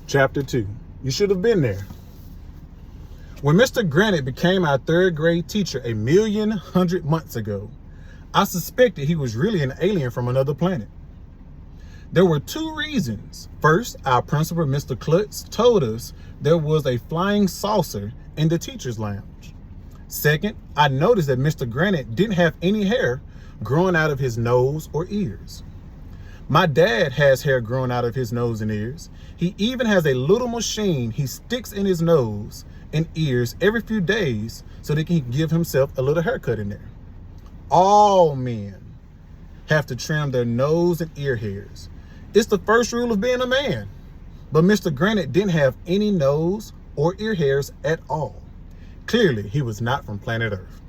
Chapter 2. You should have been there. When Mr. Granite became our third grade teacher 1,100,000 months ago, I suspected he was really an alien from another planet. There were two reasons. First, our principal, Mr. Klutz, told us there was a flying saucer in the teacher's lounge. Second, I noticed that Mr. Granite didn't have any hair growing out of his nose or ears. My dad has hair growing out of his nose and ears. He even has a little machine he sticks in his nose and ears every few days so that he can give himself a little haircut in there. All men have to trim their nose and ear hairs. It's the first rule of being a man. But Mr. Granite didn't have any nose or ear hairs at all. Clearly, he was not from planet Earth.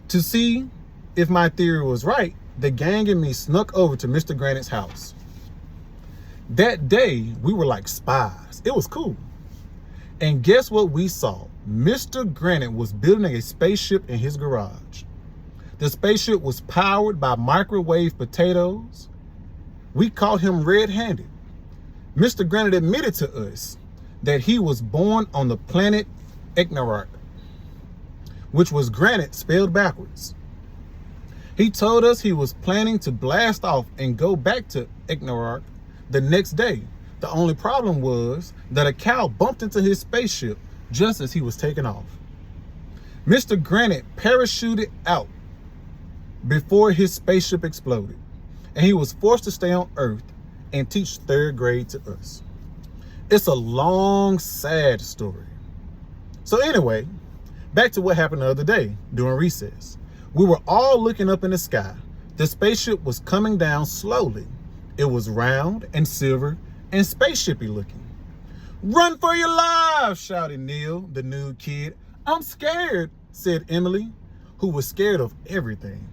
To see if my theory was right, the gang and me snuck over to Mr. Granite's house. That day, we were like spies. It was cool. And guess what we saw? Mr. Granite was building a spaceship in his garage. The spaceship was powered by microwave potatoes. We caught him red-handed. Mr. Granite admitted to us that he was born on the planet Ignorark, which was granite spelled backwards. He told us he was planning to blast off and go back to Ignorark the next day. The only problem was that a cow bumped into his spaceship just as he was taking off. Mr. Granite parachuted out before his spaceship exploded, and he was forced to stay on Earth and teach third grade to us. It's a long, sad story. So anyway, back to what happened the other day during recess. We were all looking up in the sky. The spaceship was coming down slowly. It was round and silver and spaceshipy looking. "Run for your lives!" shouted Neil, the new kid. "I'm scared," said Emily, who was scared of everything.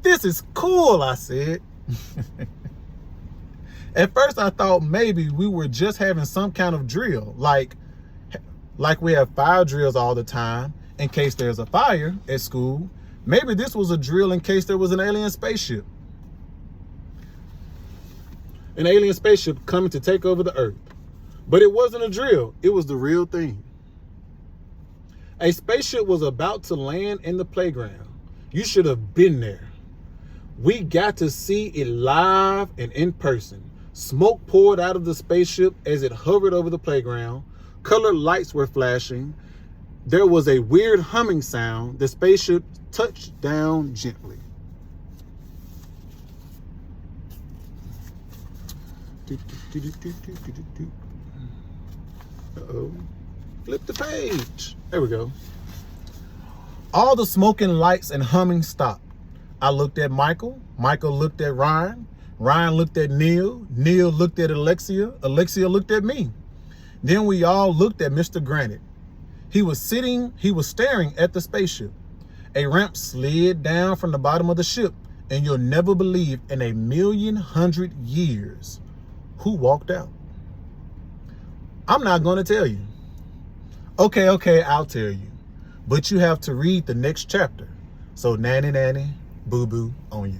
"This is cool," I said. At first I thought maybe we were just having some kind of drill, like we have fire drills all the time in case there's a fire at school. Maybe this was a drill in case there was an alien spaceship. An alien spaceship coming to take over the Earth. But it wasn't a drill, it was the real thing. A spaceship was about to land in the playground. You should have been there. We got to see it live and in person. Smoke poured out of the spaceship as it hovered over the playground. Colored lights were flashing. There was a weird humming sound. The spaceship touched down gently. Uh-oh. Flip the page. There we go. All the smoking lights and humming stopped. I looked at Michael. Michael looked at Ryan. Ryan looked at Neil. Neil looked at Alexia. Alexia looked at me. Then we all looked at Mr. Granite. He was staring at the spaceship. A ramp slid down from the bottom of the ship, and you'll never believe in 1,100,000 years who walked out. I'm not going to tell you. Okay, I'll tell you. But you have to read the next chapter. So nanny, boo-boo on you.